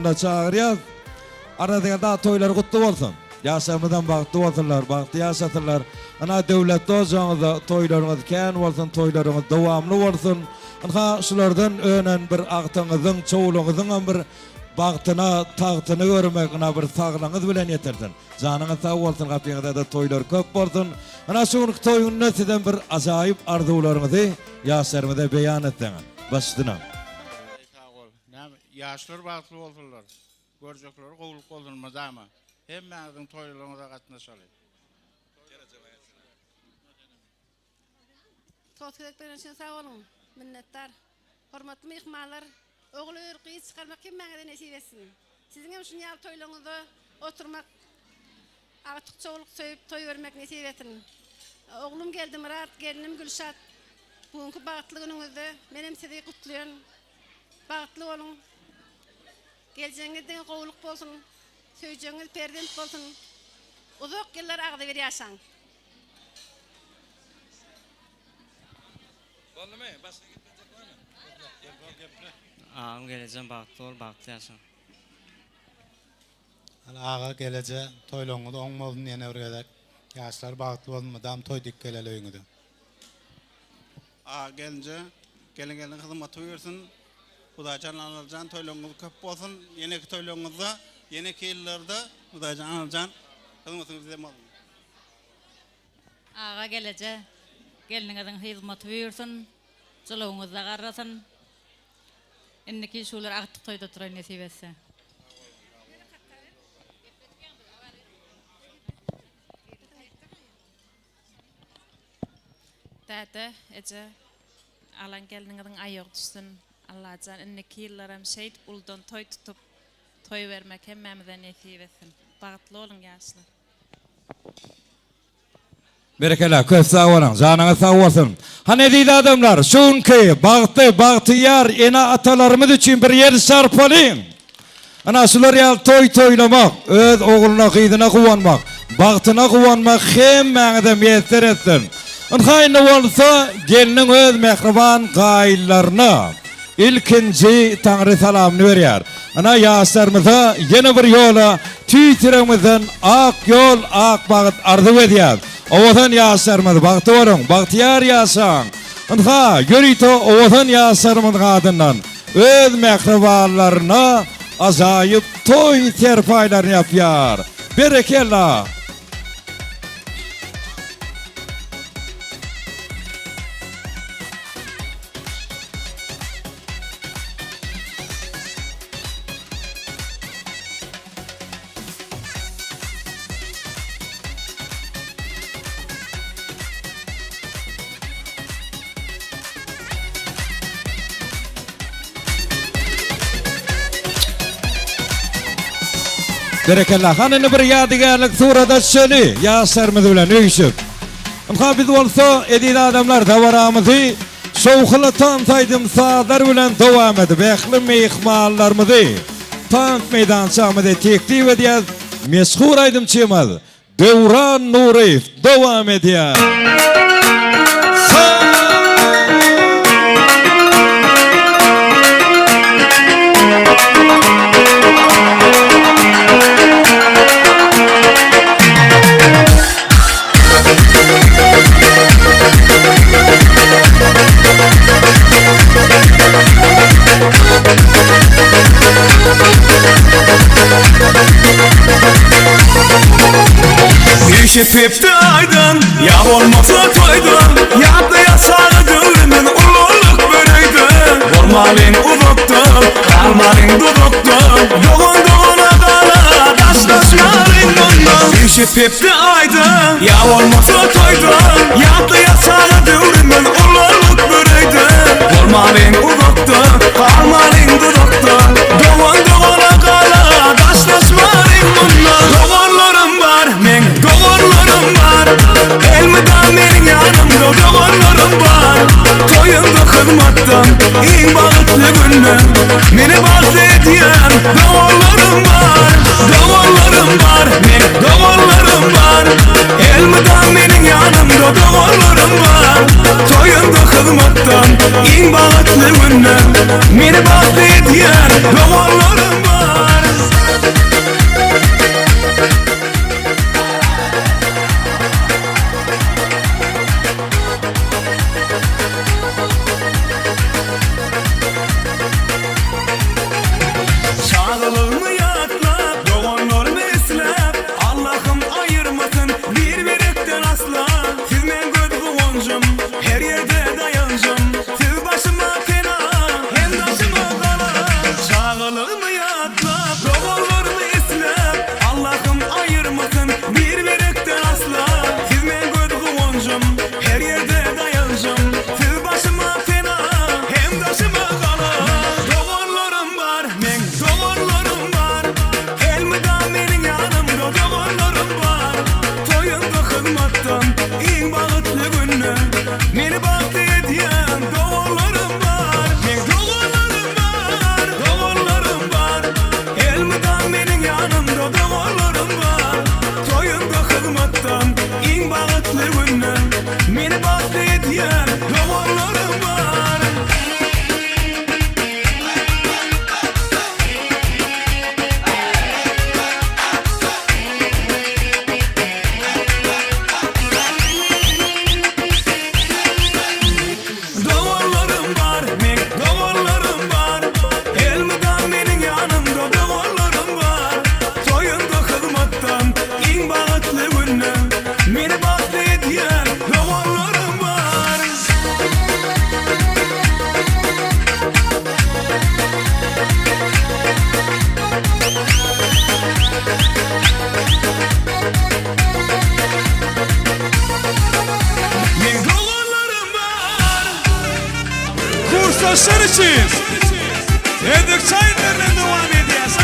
Çağırıyor. Arada da toylar kutlu olsun. Yaşamıdan baktı olsunlar, baktı yaşatırlar. Ana devletli olacağınızda toylarınız kən olsun, toylarınız devamlı olsun. Ana şulardan önen bir aktınızın, çoğulunuzun bir baktına, tahtını görmek, ana bir sağlığınız bilen yetersin. Canınız sağ olsun, kapıyınızda da toylar köp olsun. Ana şunun toyunun sizden bir acayip arzularınızı yaşlarımıza beyan ettiğiniz. Başlığına. Yaşlar bağlı olurlar. Görecekler, kovuluk olurmaz ama. Hem ben toylarına katlaşalım. Totkilekler için sağ olun. Minnettar. Hormatlı mihmanlar. Oğlu ırkıyı çıkarmak kim bana nasip etsin. Sizin hem şunu yap toylarınızda oturmak, artık çoğuluk söyleyip toy vermek nasip etsin. Oğlum geldi Murat, gelinim Gülşat. Bugünkü bağıtlı gününüzde benim sizi kutluyorum. Bağıtlı olun. Geleceğinizden kovuluk olsun, söyleyeceğiniz perdent olsun. Uzak yıllar ağda bir yaşan. Ağam geleceğim bağıtlı ol, bağıtlı yaşan. Ağa gelece toyluğunu da oğun olun yine öğrenerek. Yaşlar bağıtlı olmadan toy dik geleli oyunu da. Ağa gelince, gelin hizmet uyursun. Hudacan anılcan toyluğunuz köp olsun. Yeneki toyluğunuzda, yeneki yıllarda Hudacan anılcan hizmetiniz bize malum. Ağa gelece, gelinizin hizmet buyursun, çoluğunuzda qarrasın. Inniki şular aqtıq toyda turay nasip etse. Tete, ece, alan gelinizin ayaq düşsün. Allah'tan inniki yıllarım şehit buldan toy tutup, toy vermek hemmemizden nasip etsin. Bağıtlı olun yaşlar. Berekeler, köp sağ olun, canınız sağ olsun. Hani deydi adamlar, şunki, bahtiyar, ena atalarımız için bir yer sarpalayın. Ana şular yal toylamak, öz oğluna kıydına kuvanmak, bahtına kuvanmak hemmenize müyesser etsin. Hayne olsa, gelinin öz mehriban gayillarına ilkinci Tanrı salamını veriyor. Ana yaşlarımıza yeni bir yola, tüytürümüzün ak yol, ak bağıt arzu ediyor. Oğuzhan yaşlarımız baktı olun, bahtiyar yaşan. Anha, görüytü oğuzhan yaşlarımız adından öz mehribanlarına acayip toy terpaylarını yapıyor. Berekellah. Berekellah. Hanını bir yadigarlık surada şöyle yaşlarımız bilen öyküşüp. Ama biz olsa edil adamlar davaramızı soğukla tanıtaydım sağlar bilen devam edip ekli meyhmallarımızı tanıt meydançamızı teklif ediyor. Meşhur aydım çiğmez. Devran Nurif devam ediyor. Şefifti aydın, ya olmasa toydun. Yaptı yasağı dövümün ululuk bölüydü. Ormalin uduktun, kalmalin duduktun. Doğuna kala, taşlaşmalin bundan. Şefifti aydın, ya olmasa toydun. Yaptı yasağı dövümün ululuk bölüydü. Ormalin uduktun, kalmalin duduktun. Doğuna kala, taşlaşmalin bundan. Doğanlarım var, men doğanlarım var. Elmeden benim yanımda doğanlarım var. Toyunda hizmattan, in bağıtlı günler. Beni bahsediyen doğanlarım var. Doğanlarım var, men doğanlarım var. Elmeden benim yanımda doğanlarım var. Toyunda hizmattan, in bağıtlı günler. Beni bahsediyen Çağılımı yatlap Doğanlarımı eslep Allah'ım ayırmasın bir birikten asla Siz men gödü oncum her yerde dayancım Siz başıma fena hem taşıma kala Çağılımı yatlap Doğanlarımı eslep Allah'ım ayırmasın bir birikten asla Siz men gödü oncum her yerde dayancım Siz başıma fena hem taşıma kala Doğanlarım var men doğanlarım var Elmiden benim yanımda doğanlarım var Toyunda hizmattan en bağıtlı günü Beni baktı ediyen doğanlarım var Men doğanlarım var doğanlarım var Elmiden benim yanımda doğanlarım var Toyunda hizmattan en bağıtlı günü Beni baktı ediyen doğanlarım var Doğanlarım var, men doğanlarım var Elmiden benim yanımda doğanlarım var Toyunda hizmattan en bağıtlı günü Beni baktı ediyen doğanlarım var Men doğanlarım var Kursdaşlar için Edikçay internet devam ediyorsa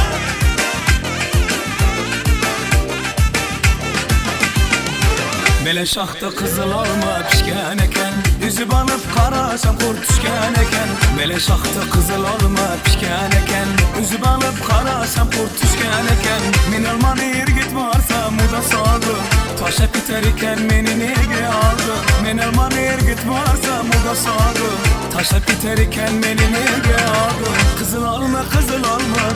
Bele şahta kızıl alma pişken eken Üzüp alıp karasam kurt düşken eken Bele şahta kızıl alma pişken eken Üzüp alıp karasam kurt düşken eken Min alman ergit varsa muda sağdı Taşa biter iken meni nege aldı Min alman ergit varsa muda sağdı Taşa biter iken meni nege aldı Kızıl alma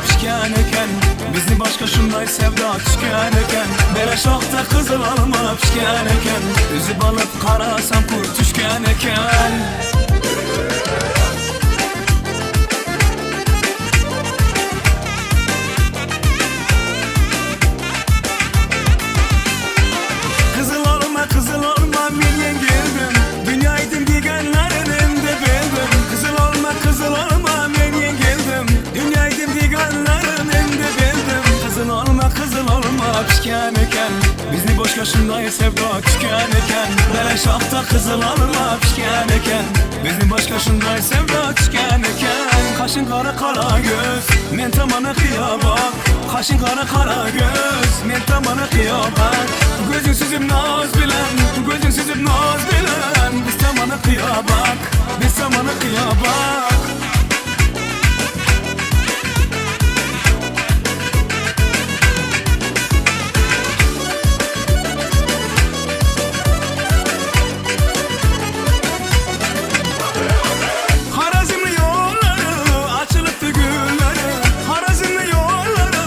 pişken eken Bizni başka şunday sevda çıkan eken Bele şahta kızıl alma pişken eken Üzüp alıp karasam kurt düşken eken Kızıl olma milyen girdim Dünyaydım digenlerinin de bildim Kızıl olma milyen girdim Dünyaydım digenlerinin de bildim Kızıl olma pişken eken Bizni boşka şunday sevda çıkan eken Bele şahta kızıl olma pişken eken Bizni başka şunday sevda çıkan eken Kaşın kara göz men tamana kıyabak Kaşın kara göz men tamana kıyabak Gözün süzüp naz bilen Gözün süzüp naz bilen Biz tamana kıyabak Biz tamana kıyabak Harazimli yolları açılıp gülleri Harazimli yolları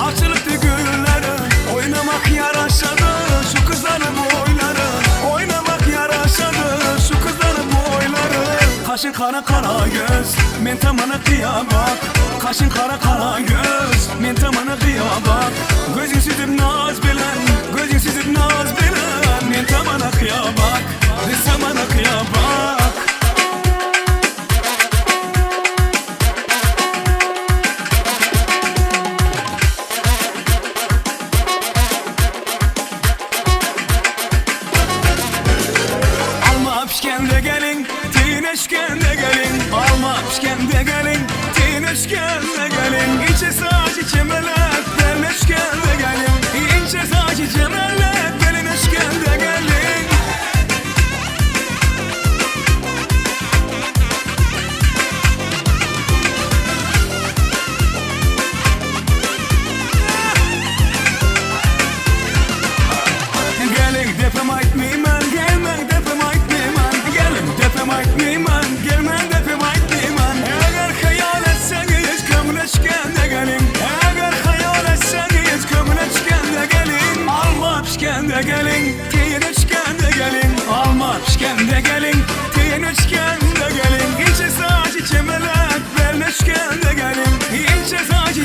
açılıp gülleri Oynamak yaraşadı şu kızların boyları Oynamak yaraşadı şu kızların boyları Kaşın kara göz men tamana kıyabak Kaşın kara göz men tamana kıyabak Gözün süzüp naz bilen Gözün süzüp naz bilen Men tamana kıyabak Biz tamana kıyabak Alma pişken de gelin Tineşken de gelin Alma pişken de gelin Tineşken de gelin İçi saç içi melek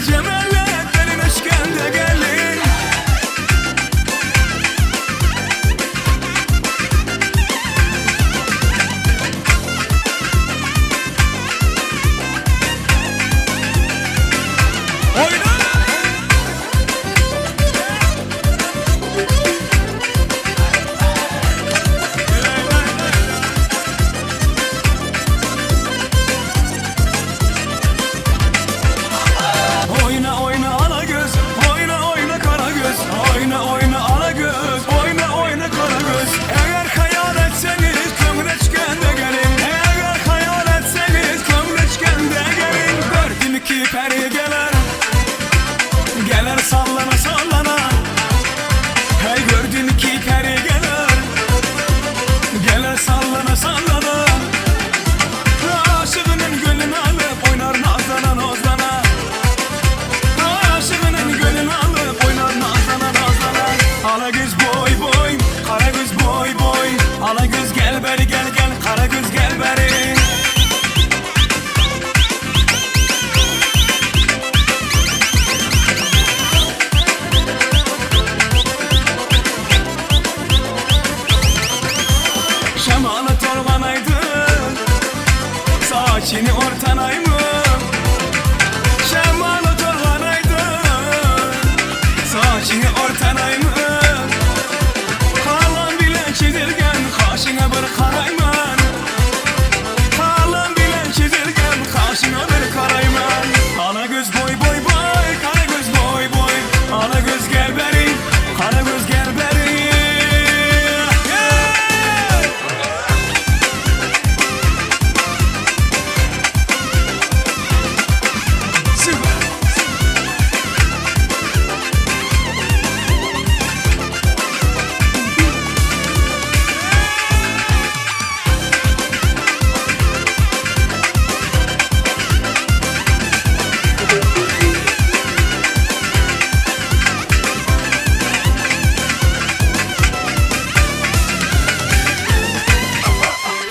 cemallet benim eşkende gelin. Oyna. Oyna oyna ala göz, oyna oyna kara göz, oyna oyna ala göz, oyna oyna kara göz. Eğer hayal etseniz kömreçkende gelin, eğer hayal etseniz kömreçkende gelin. Gördüm iki peri geler, geler sallana sallana. Hey gördüm iki peri geler, geler sallana sallana. Aşığının gönlünü alıp oynar nazlana nazlana. Aşığının gönlünü alıp oynar nazlana nazlana. Ala göz boy boy, kara göz boy boy. Ala göz gel beri gel gel, kara göz gel beri. Şemalı torbanaydı, saçını ortanaymış. Şemalı torbanaydı, saçını ortanaymış. Kalan bilen çizilgen, kaşına bir karayman. Kalan bilen çizilgen, kaşına bir karayman. Ala göz boy boy boy, kara göz boy boy. Ala göz gel beri, kara göz gel beri.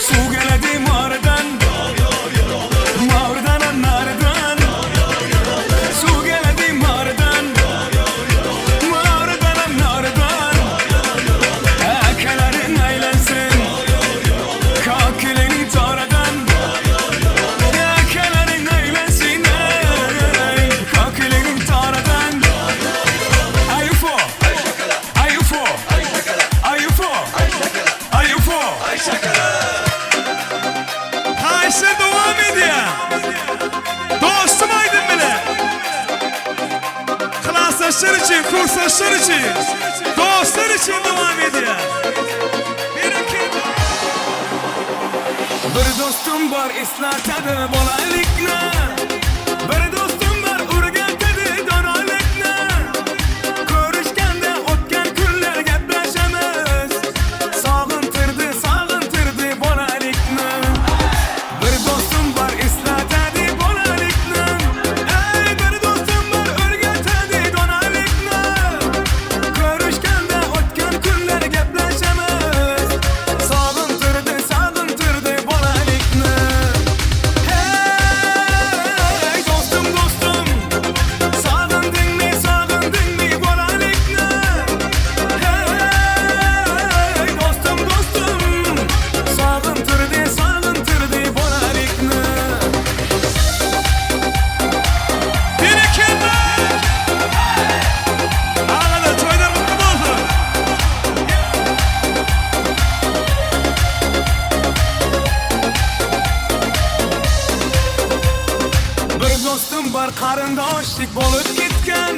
Su geledi mağaradan, mağaradan nardan. Su geledi mağaradan, mağaradan nardan. Ekelerin eğlensin, kakilerin taradan. Ekelerin eğlensin, kakilerin taradan. Ayufo, ayufo, ayufo, ayufo. Taşla devam ediyor. Dostum aydın bile. Klaslaşlar için, kurslaşlar için, dostlar için devam ediyor. Bir iki. Bir dostum var islatada bolalikna. Bir dostum var urgatada donalikna. Görüşkende otgan kunlar gaplaşamiz. Sağıntırdı bolalikna. Bir dostum var islatada bolalikna. Ey bir dostum var urgatada donalikna. Görüşkende otgan kunlar gaplaşamiz. Sağıntırdı bolalikna. Hey dostum dostum, sağındın mı bolalikna. Hey dostum dostum, sağındırdı bolalikna. Bir iki. Ağladı, toylar mutlu olsun. Bir dostum var qarindoshlik bo'lib ketgan.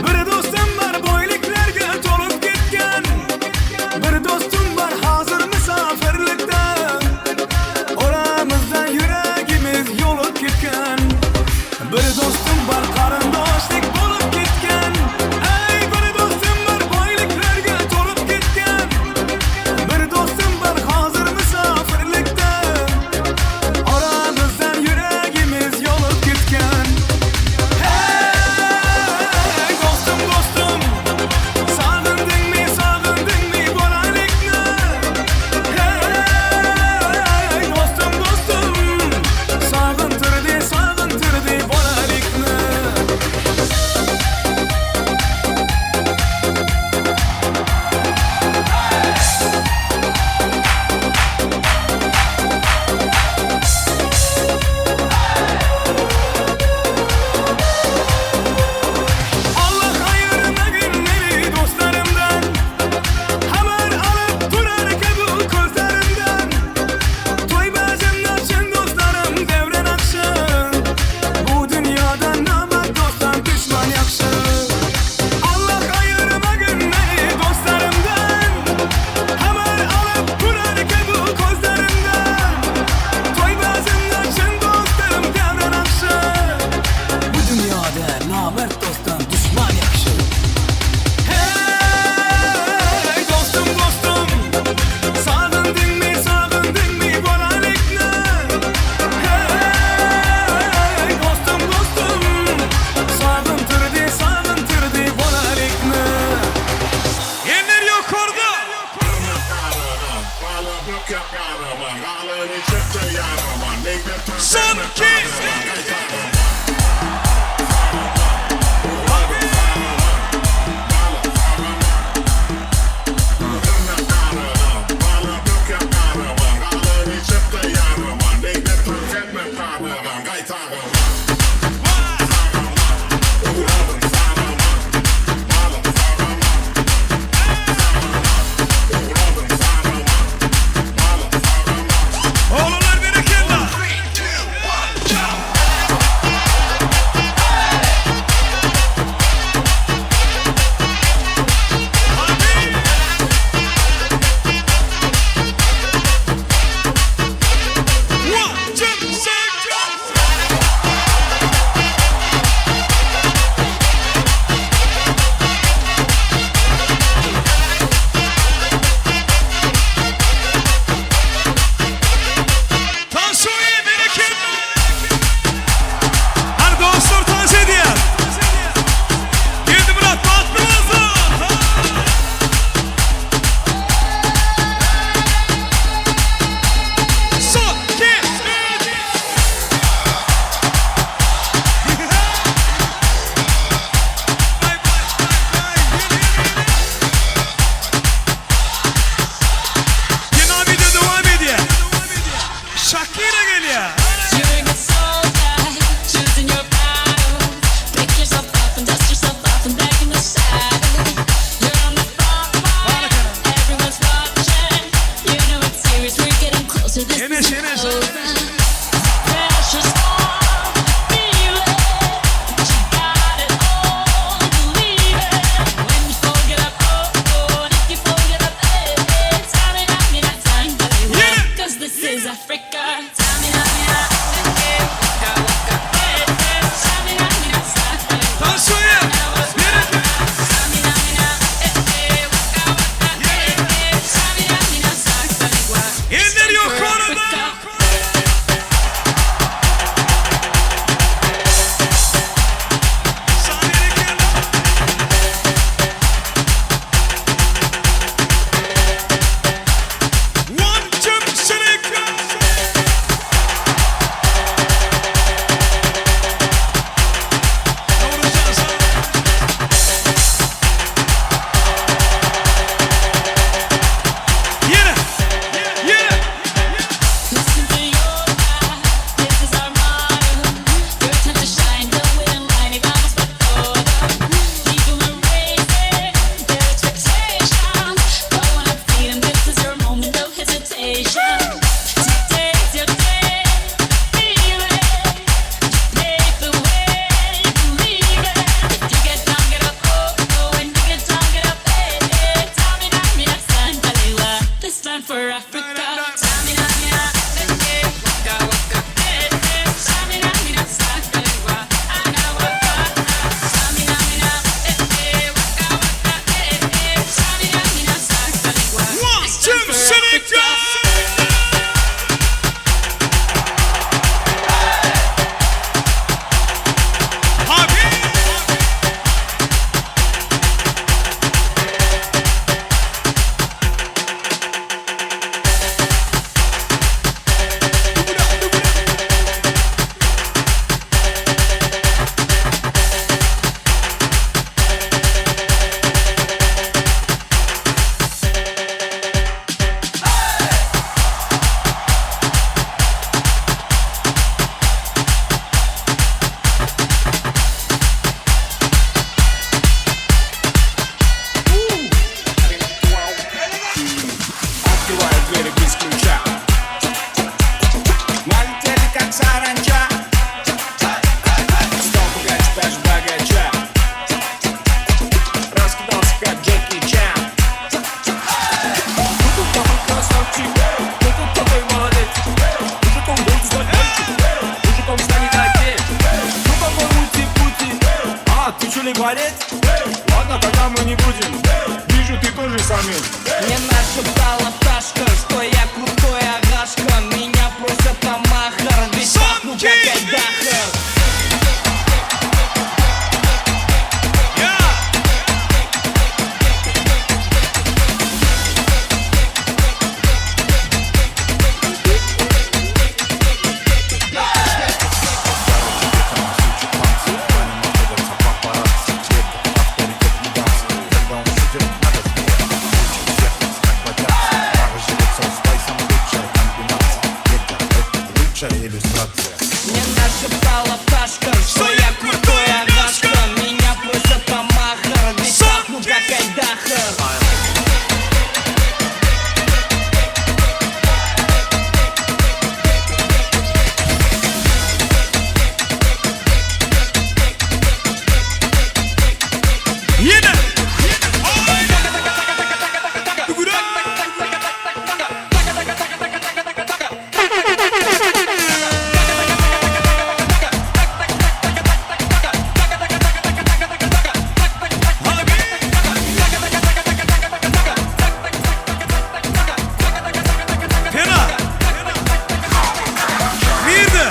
Bir dostum var boyliklarga to'lib ketgan. Bir dostum var hozir musofirlikda. Oramizdan yuragimiz yo'lib ketgan. Bir dostum var qarindoshlik bo'lib ketgan. Ey bir dostum var boyliklarga to'lib ketgan. Bir dostum var hozir musofirlikda. Oramizdan yuragimiz yo'lib ketgan. Hey болеть? Ладно, тогда мы не будем. Вижу, ты тоже самим. Мне нашептала пташка, что я крутой агашка. Меня просят на махар, ведь пахну как айдахар. Мне нашептала пташка, что я крутой агашка. Меня просят на махар, ведь пахну как айдахар. Yine. Fena. Bir de.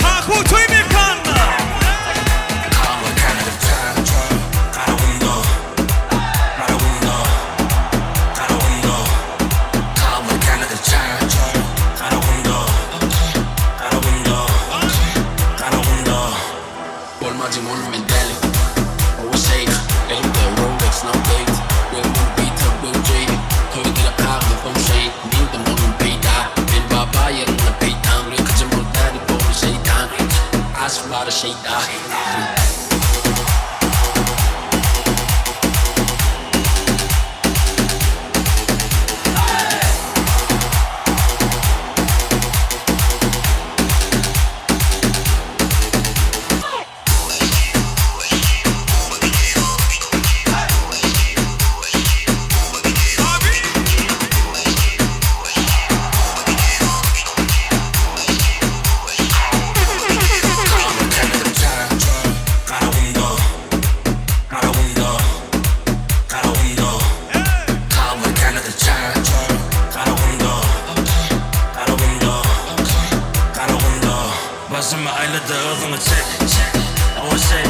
Kalk toy mekanına. Olmaz involvement daily. Always safe. Ain't the Rolex, no date. We'll move beat up, we'll jade. Toy get a car with home shade. Need the moment pay down. Been baba, you're in the pay down. We're cause I'm on daddy, boy, say down. I swear to shade down. Başımı ayladı ağzını çek. O şey.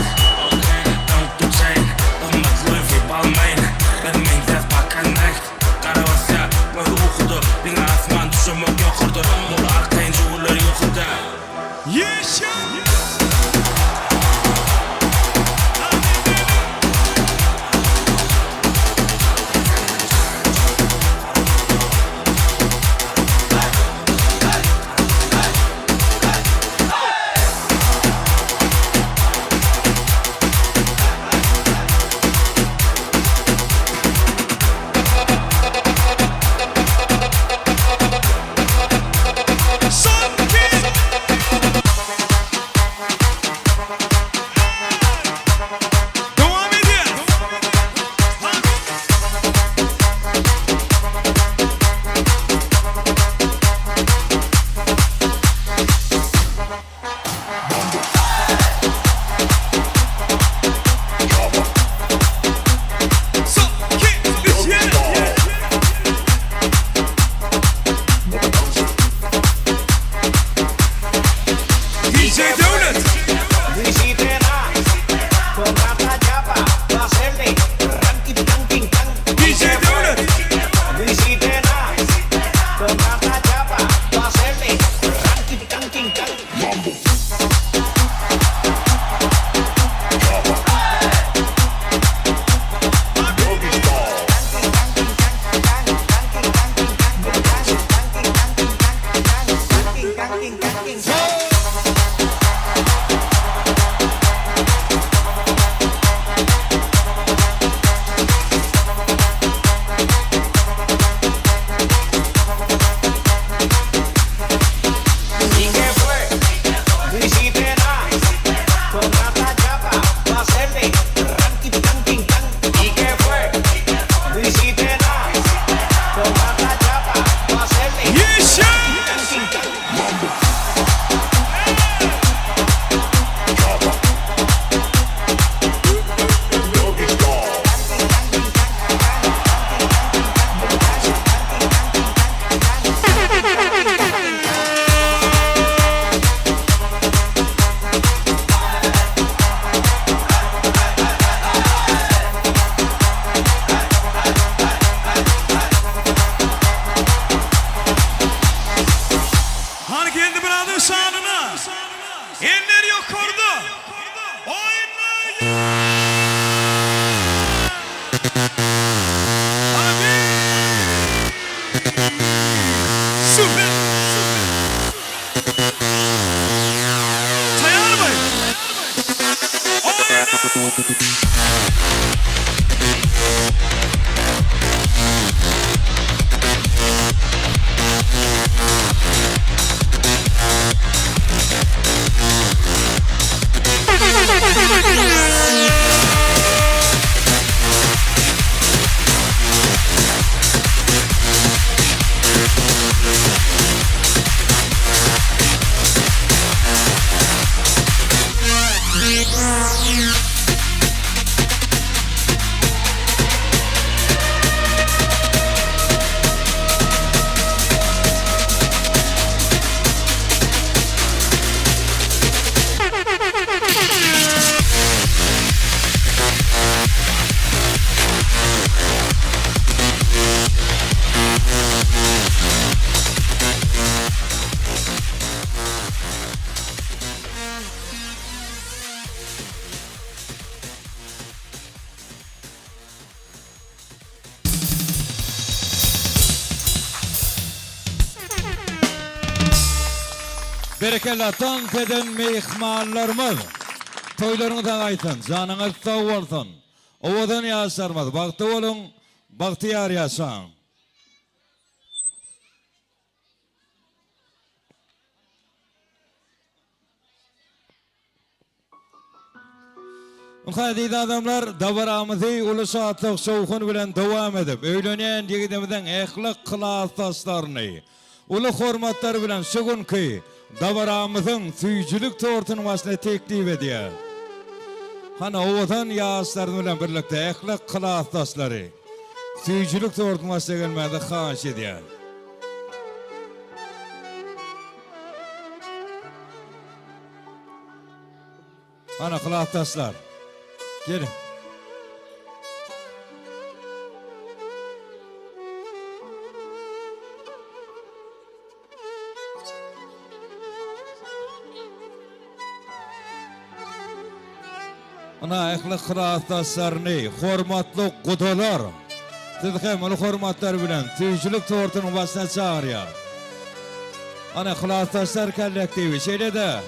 Don't do chain. Olmaz Louis Balmain. Benim engel bakan echt. Karavasya. Böyle okudu. Bina asman düşürmek yokurdu. Dolu arkayınca uğurlar yokurdu. Yaşa. Devam ediyor. Son, iki, üç, yedi. DJ Devlet. DJ Devlet. Berekella tank eden mehmanlarımız. Toylarınızdan aytın, canınız sağ olsun. Ovadan yaşarmaz, baktı olun, baktiyar yaşan. Muhaddid adamlar, davaramızı ulu saatlik soğukun bilen devam edip, öylenen yigidimizden ehlak kılastaslarını, ulu hormatlar bilen sugunki, davaramızın süycülük tortunmasını teklif ediyor. Hana ovadan yaşların bilen birlikte ehlak kılastasları, süycülük tortunmasına gelmedi xahiş ediyor. Hana kılastaslar, gelin. Ana ehli kıraattaslarını, hormatlı kudalar, siz hem onu hormatlar bilen, tüycülük tortunun basına çağırıyor. Ana kıraattaslar kollektivi, şeyle de,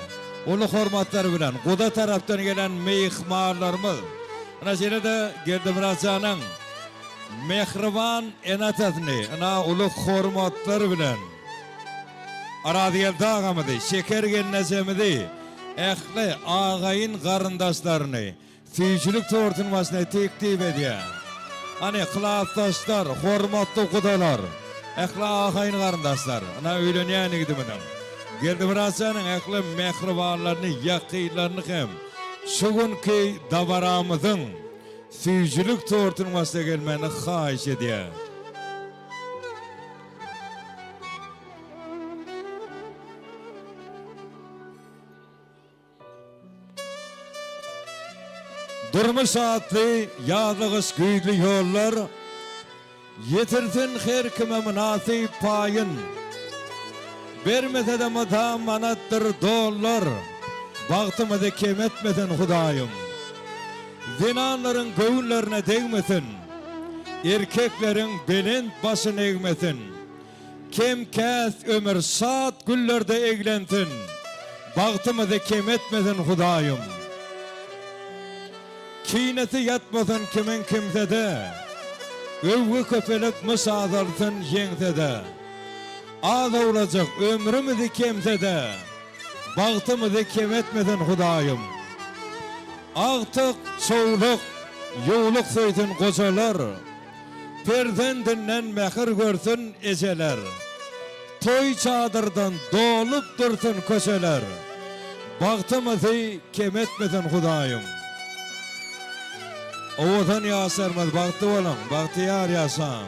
onu hormatlar bilen, kuda taraftan gelen meyhmarlarımız, ana şeyle de Gerdimiracan'ın mehriban enatatını, ana ulu hormatlar bilen, aradiyel dağımıdı, şeker gelmezemidi, ehli ağayın karındaşlarını, tüycülük tortunmasına teklif ediyor. Hani kılaatdaşlar, hormatlı kudalar, ehli ağayın karındaşlar, ana öyleniyen gidiminin. Gerdimiracan'ın ehli mehribanlarını, yakıylarını hem, şugunki davaramızın tüycülük tortunmasına gelmeni xahiş ediyor. Durmuş saatli, yağdığız güydü yollar, yetirtin her kime münasip payın, vermese de madam manattır dolar, baktımı da kem etmedin Hudayım. Zinanların göğünlerine değmesin, erkeklerin belin başını eğmesin, kem kes ömür saat güllerde eğlentin, baktımı da kem etmedin Hudayım. Kineti yatmasın kimin kimsede, övgü köpelik müsaadarsın yengsede. Az olacak ömrümüzü kemsede, baktımızı kem etmedin Hudayım. Artık soğuluk, yoğuluk söytin kocalar, perzendinden mehir görsün eceler. Toy çadırdan dolup dursun köşeler, baktımızı kem etmedin Hudayım. Ovadan yaşarmaz, baktı olun, baktiyar yaşam.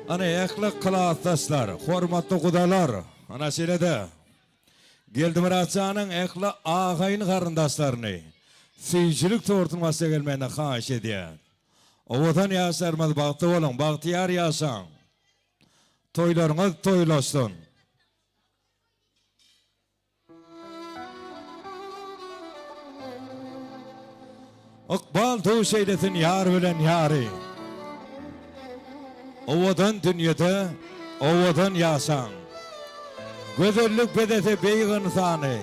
Ana ehli kılaatdaşlar, hormatlı kudalar, ana şöyle Gerdimiracan'ın ehli ağayın karındaşlarını, süycülük tortunmasına gelmeni xahiş ediyor. Ovadan yaşarmaz, baktı olun, baktiyar yaşam. Toylarınız toylaşsın. Akbal tuğ şeyletin yar bilen yari. ovadan dünyada, ovadan yaşan. Güzellik bedete beygan sani.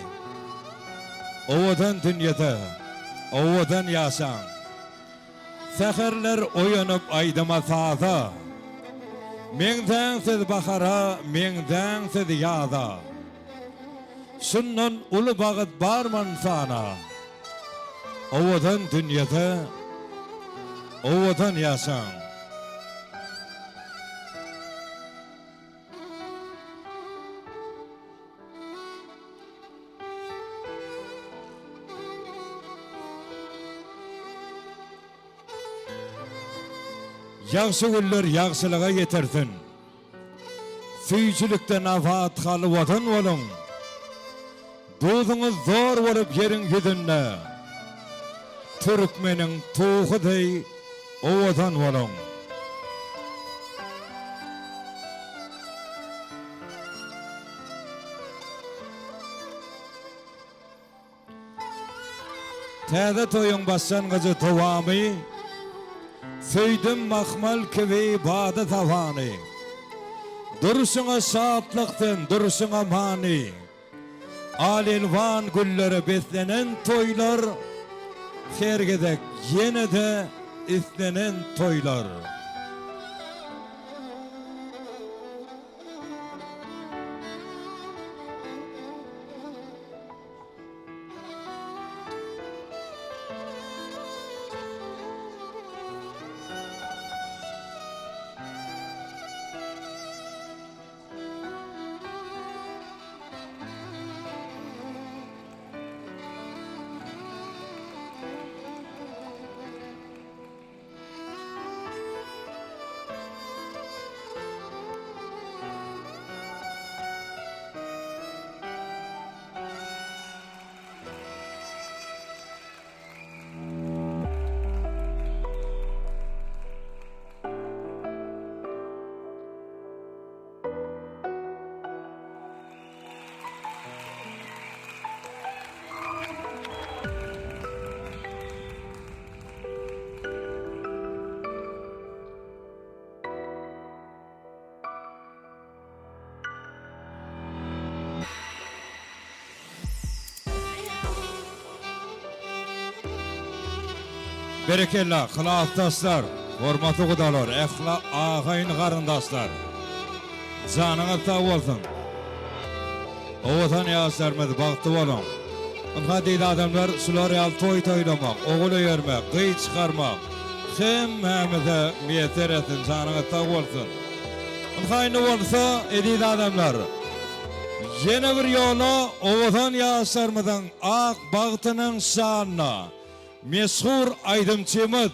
Ovadan dünyada, ovadan yaşan. Seherler oyanıp aydıma sağda. Menden siz bahara, menden siz yada. Şundan ulu bağıt barman sana. Ovadan dünyada, ovadan yaşan. Yaxşı güller yaxşılığa yetersin. Süyçülükten afat halı vatan olun. Duzunuz zor olup yerin yüzünne. Türkmenin tuğu dey o vatan olun. Täze toyun başlangıcı tovamı. Söydüm mahmal kivi badı tavani. Duruşuna şaatlıktın, duruşuna mani. Alilvan gülleri beslenen toylar. Hergedek yine de istenen toylar. Berekella, kılaatdaşlar, hormatly gudalar, ehla ağayın qarındaşlar. Canıňyz sag bolsun. O watan ýaşlarymyz bagty bolun. Ynha diýdi adamlar, şular ýal toy toýlamak, oguly ýermek, gyý çykarmak. Hemmemize meýser etsin, canıňyz sag bolsun. Ynha ýene bolsa, diýdi adamlar. Yine bir ýola o watan ýaşlarymyzyň ak bagtynyň şanyna meşhur aýdymçymyz